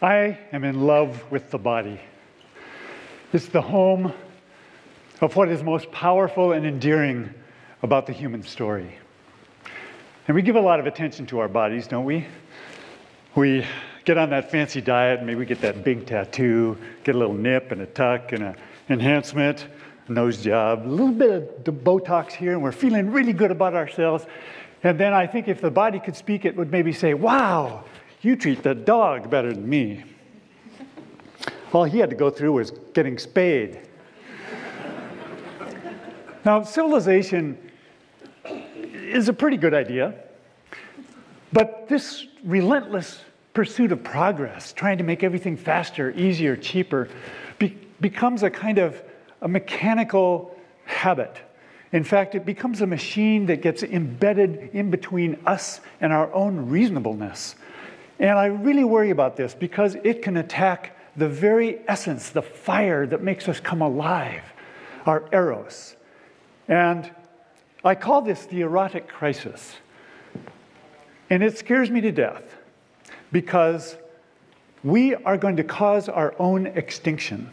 I am in love with the body. It's the home of what is most powerful and endearing about the human story. And we give a lot of attention to our bodies, don't we? We get on that fancy diet, maybe we get that big tattoo, get a little nip and a tuck and an enhancement, a nose job, a little bit of Botox here, and we're feeling really good about ourselves. And then I think if the body could speak, it would maybe say, wow, you treat the dog better than me. All he had to go through was getting spayed. Now, civilization is a pretty good idea, but this relentless pursuit of progress, trying to make everything faster, easier, cheaper, becomes a kind of a mechanical habit. In fact, it becomes a machine that gets embedded in between us and our own reasonableness. And I really worry about this because it can attack the very essence, the fire that makes us come alive, our eros. And I call this the erotic crisis. And it scares me to death because we are going to cause our own extinction.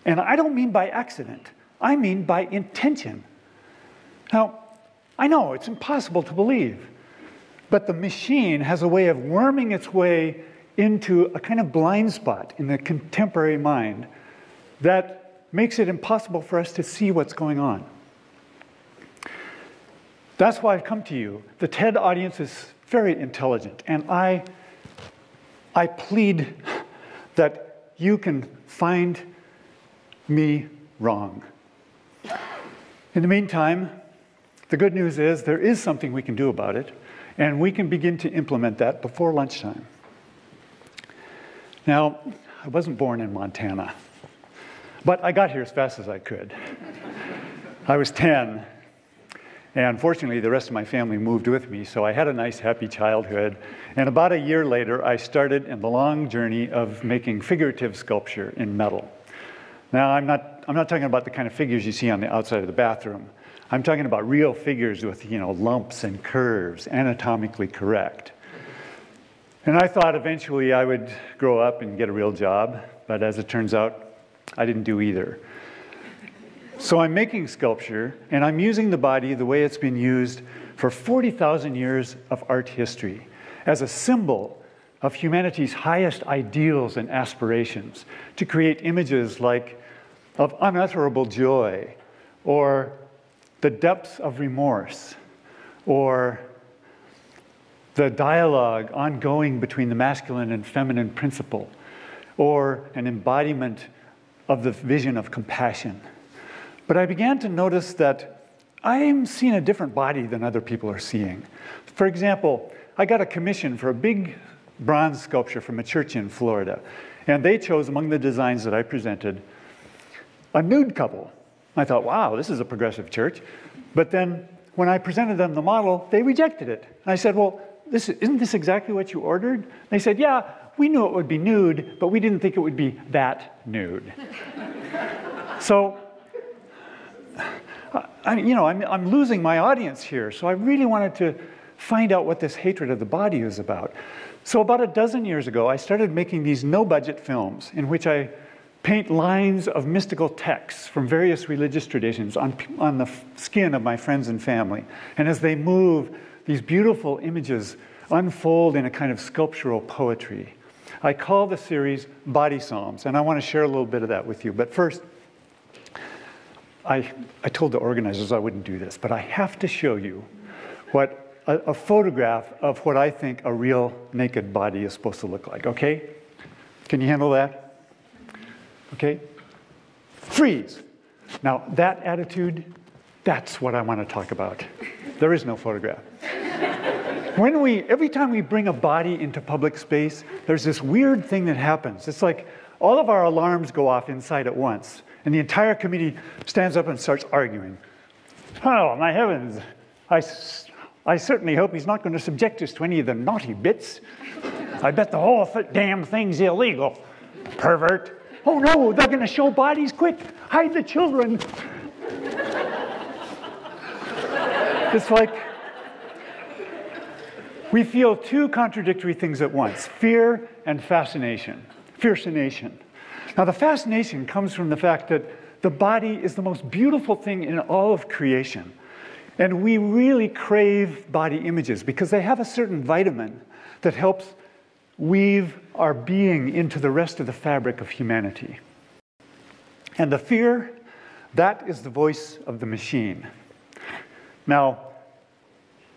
And I don't mean by accident. I mean by intention. Now, I know it's impossible to believe, but the machine has a way of worming its way into a kind of blind spot in the contemporary mind that makes it impossible for us to see what's going on. That's why I've come to you. The TED audience is very intelligent, and I plead that you can find me wrong. In the meantime, the good news is there is something we can do about it, and we can begin to implement that before lunchtime. Now, I wasn't born in Montana, but I got here as fast as I could. I was 10, and fortunately the rest of my family moved with me, so I had a nice, happy childhood. And about a year later, I started in the long journey of making figurative sculpture in metal. Now, I'm not talking about the kind of figures you see on the outside of the bathroom. I'm talking about real figures with, lumps and curves, anatomically correct. And I thought eventually I would grow up and get a real job, but as it turns out, I didn't do either. So I'm making sculpture, and I'm using the body the way it's been used for 40,000 years of art history, as a symbol of humanity's highest ideals and aspirations, to create images like of unutterable joy, or the depths of remorse, or the dialogue ongoing between the masculine and feminine principle, or an embodiment of the vision of compassion. But I began to notice that I'm seeing a different body than other people are seeing. For example, I got a commission for a big bronze sculpture from a church in Florida, and they chose among the designs that I presented a nude couple. I thought, wow, this is a progressive church. But then when I presented them the model, they rejected it. And I said, well, isn't this exactly what you ordered? They said, yeah, we knew it would be nude, but we didn't think it would be that nude. So, I'm losing my audience here. So I really wanted to find out what this hatred of the body is about. So about a dozen years ago, I started making these no-budget films in which I paint lines of mystical texts from various religious traditions on the skin of my friends and family. And as they move, these beautiful images unfold in a kind of sculptural poetry. I call the series Body Psalms, and I want to share a little bit of that with you. But first, I told the organizers I wouldn't do this, but I have to show you what a photograph of what I think a real naked body is supposed to look like, okay? Can you handle that? Okay? Freeze. Now, that attitude, that's what I want to talk about. There is no photograph. Every time we bring a body into public space, there's this weird thing that happens. It's like all of our alarms go off inside at once, and the entire committee stands up and starts arguing. Oh, my heavens. I certainly hope he's not going to subject us to any of the naughty bits. I bet the whole damn thing's illegal. Pervert. Oh no, they're going to show bodies. Quick, hide the children. It's like we feel two contradictory things at once, fear and fascination. fascination. Now, the fascination comes from the fact that the body is the most beautiful thing in all of creation. And we really crave body images because they have a certain vitamin that helps weave our being into the rest of the fabric of humanity. And the fear, that is the voice of the machine. Now,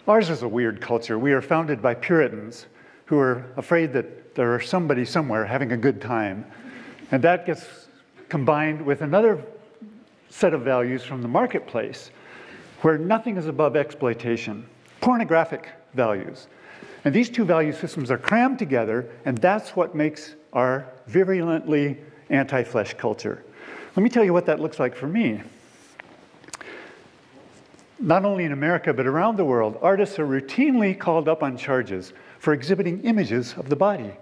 ours is a weird culture. We are founded by Puritans who are afraid that there is somebody somewhere having a good time. And that gets combined with another set of values from the marketplace, where nothing is above exploitation, pornographic values. And these two value systems are crammed together, and that's what makes our virulently anti-flesh culture. Let me tell you what that looks like for me. Not only in America, but around the world, artists are routinely called up on charges for exhibiting images of the body.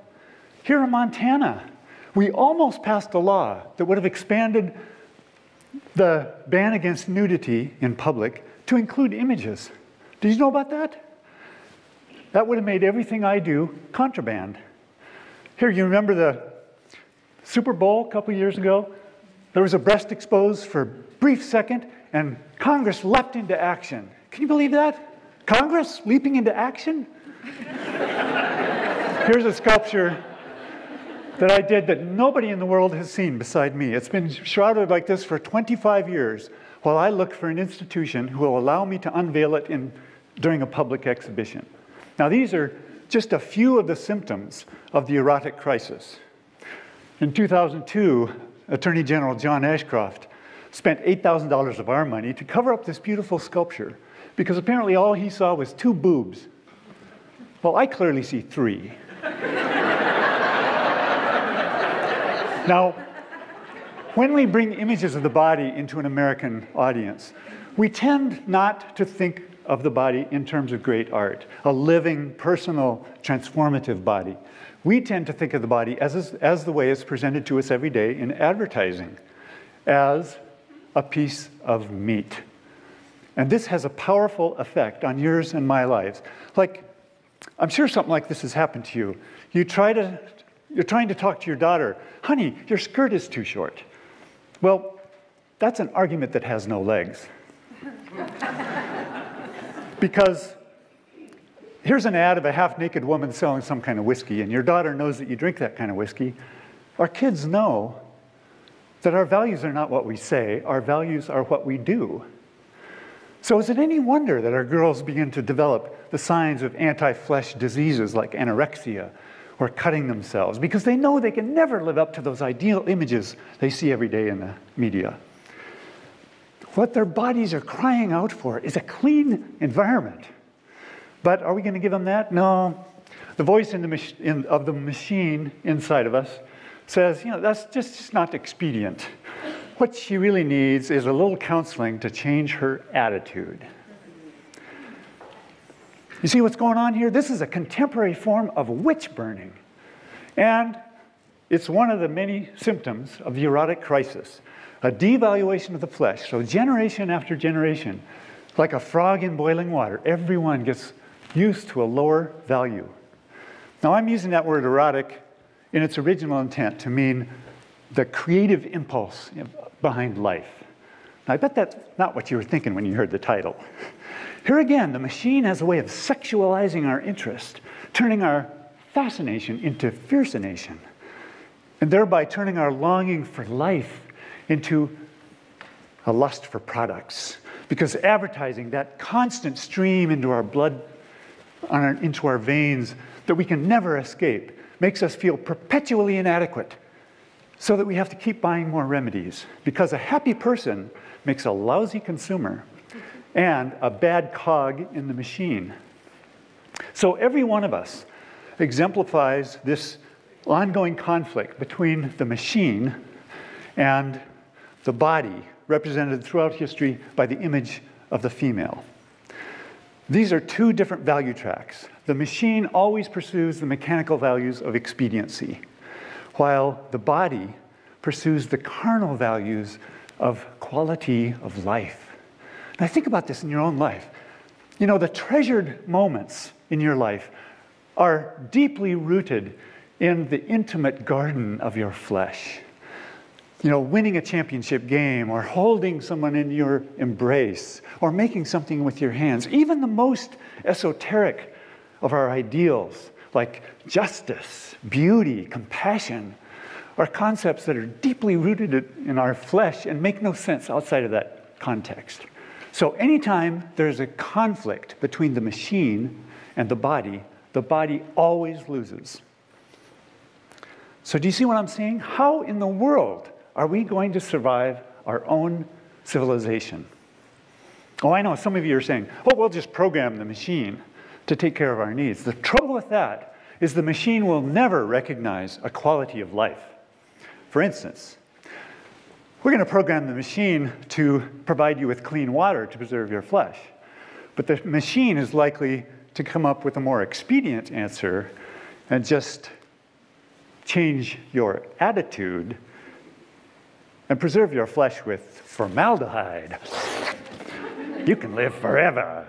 Here in Montana, we almost passed a law that would have expanded the ban against nudity in public to include images. Did you know about that? That would have made everything I do contraband. Here, you remember the Super Bowl a couple years ago? There was a breast exposed for a brief second, and Congress leapt into action. Can you believe that? Congress leaping into action? Here's a sculpture that I did that nobody in the world has seen beside me. It's been shrouded like this for 25 years while I look for an institution who will allow me to unveil it during a public exhibition. Now, these are just a few of the symptoms of the erotic crisis. In 2002, Attorney General John Ashcroft spent $8,000 of our money to cover up this beautiful sculpture because apparently all he saw was 2 boobs. Well, I clearly see 3. Now, when we bring images of the body into an American audience, we tend not to think of the body in terms of great art, a living, personal, transformative body. We tend to think of the body as the way it's presented to us every day in advertising, as a piece of meat. And this has a powerful effect on yours and my lives. Like, I'm sure something like this has happened to you. You're trying to talk to your daughter, honey, your skirt is too short. Well, that's an argument that has no legs. Because here's an ad of a half-naked woman selling some kind of whiskey, and your daughter knows that you drink that kind of whiskey. Our kids know that our values are not what we say, our values are what we do. So is it any wonder that our girls begin to develop the signs of anti-flesh diseases like anorexia or cutting themselves? Because they know they can never live up to those ideal images they see every day in the media. What their bodies are crying out for is a clean environment. But are we going to give them that? No. The voice of the machine inside of us says, you know, that's just not expedient. What she really needs is a little counseling to change her attitude. You see what's going on here? This is a contemporary form of witch burning. And it's one of the many symptoms of the erotic crisis. A devaluation of the flesh. So generation after generation, like a frog in boiling water, everyone gets used to a lower value. Now, I'm using that word erotic in its original intent to mean the creative impulse behind life. Now, I bet that's not what you were thinking when you heard the title. Here again, the machine has a way of sexualizing our interest, turning our fascination into fascination, and thereby turning our longing for life into a lust for products. Because advertising, that constant stream into our blood, into our veins that we can never escape, makes us feel perpetually inadequate, so that we have to keep buying more remedies. Because a happy person makes a lousy consumer and a bad cog in the machine. So every one of us exemplifies this ongoing conflict between the machine and the body, represented throughout history by the image of the female. These are 2 different value tracks. The machine always pursues the mechanical values of expediency, while the body pursues the carnal values of quality of life. Now think about this in your own life. You know, the treasured moments in your life are deeply rooted in the intimate garden of your flesh. You know, winning a championship game, or holding someone in your embrace, or making something with your hands. Even the most esoteric of our ideals, like justice, beauty, compassion, are concepts that are deeply rooted in our flesh and make no sense outside of that context. So anytime there's a conflict between the machine and the body always loses. So do you see what I'm saying? How in the world are we going to survive our own civilization? Oh, I know some of you are saying, oh, we'll just program the machine to take care of our needs. The trouble with that is the machine will never recognize a quality of life. For instance, we're going to program the machine to provide you with clean water to preserve your flesh. But the machine is likely to come up with a more expedient answer and just change your attitude and preserve your flesh with formaldehyde. You can live forever.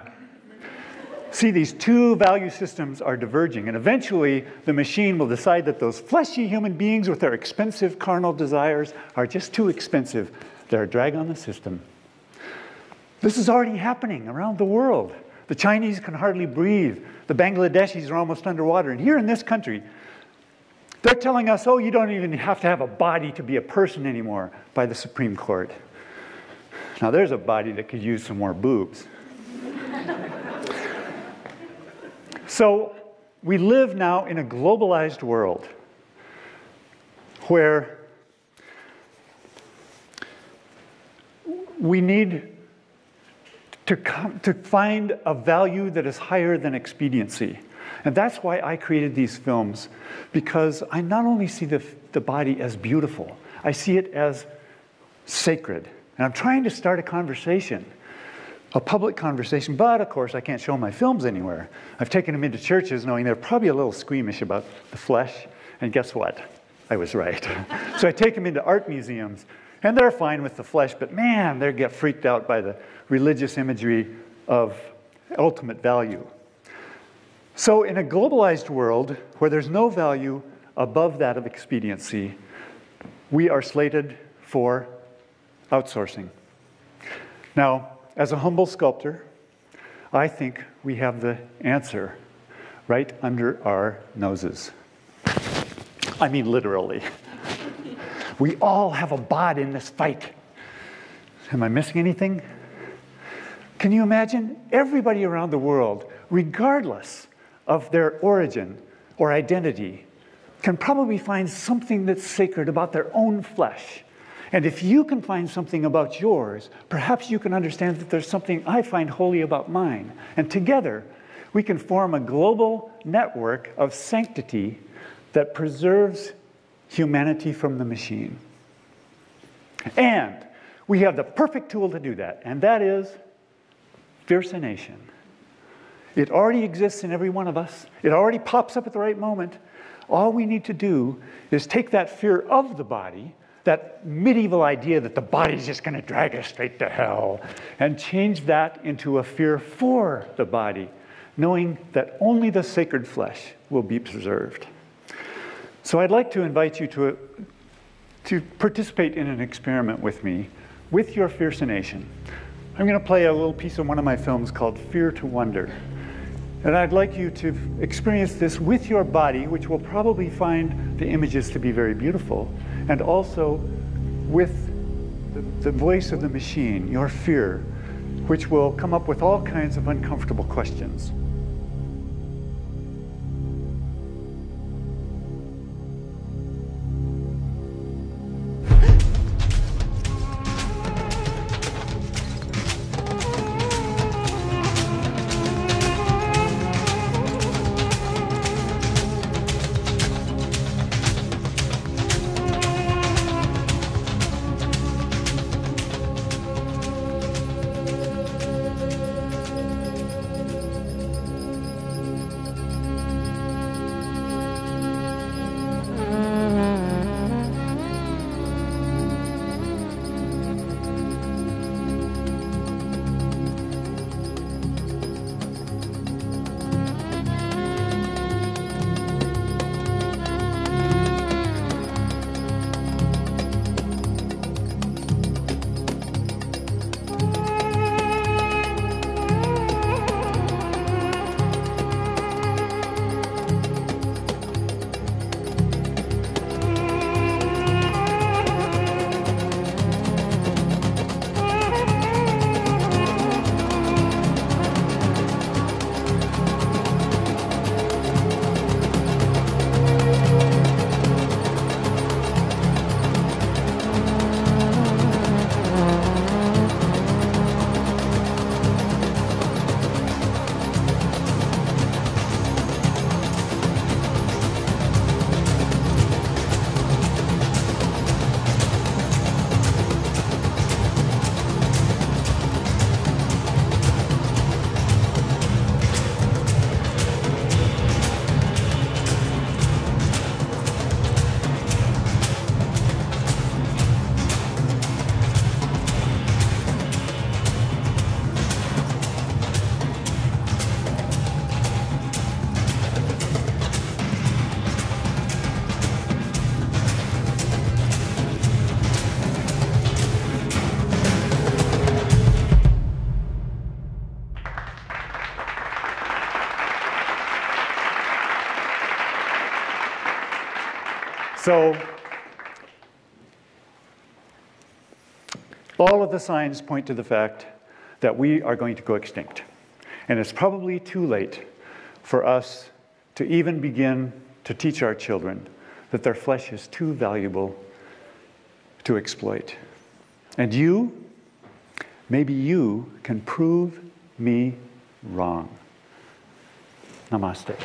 See, these two value systems are diverging, and eventually the machine will decide that those fleshy human beings with their expensive carnal desires are just too expensive. They're a drag on the system. This is already happening around the world. The Chinese can hardly breathe. The Bangladeshis are almost underwater. And here in this country, they're telling us, oh, you don't even have to have a body to be a person anymore by the Supreme Court. Now, there's a body that could use some more boobs. So we live now in a globalized world where we need to find a value that is higher than expediency. And that's why I created these films, because I not only see the body as beautiful, I see it as sacred. And I'm trying to start a conversation, a public conversation, but of course I can't show my films anywhere. I've taken them into churches knowing they're probably a little squeamish about the flesh, and guess what? I was right. So I take them into art museums, and they're fine with the flesh, but man, they get freaked out by the religious imagery of ultimate value. So in a globalized world where there's no value above that of expediency, we are slated for outsourcing. Now, as a humble sculptor, I think we have the answer right under our noses. I mean literally. We all have a bod in this fight. Am I missing anything? Can you imagine? Everybody around the world, regardless of their origin or identity, can probably find something that's sacred about their own flesh. And if you can find something about yours, perhaps you can understand that there's something I find holy about mine. And together, we can form a global network of sanctity that preserves humanity from the machine. And we have the perfect tool to do that, and that is fascination. It already exists in every one of us. It already pops up at the right moment. All we need to do is take that fear of the body, that medieval idea that the body's just going to drag us straight to hell, and change that into a fear for the body, knowing that only the sacred flesh will be preserved. So I'd like to invite you to participate in an experiment with me, with your fascination. I'm going to play a little piece of one of my films called Fear to Wonder. And I'd like you to experience this with your body, which will probably find the images to be very beautiful, and also with the voice of the machine, your fear, which will come up with all kinds of uncomfortable questions. So all of the signs point to the fact that we are going to go extinct. And it's probably too late for us to even begin to teach our children that their flesh is too valuable to exploit. And you, maybe you can prove me wrong. Namaste.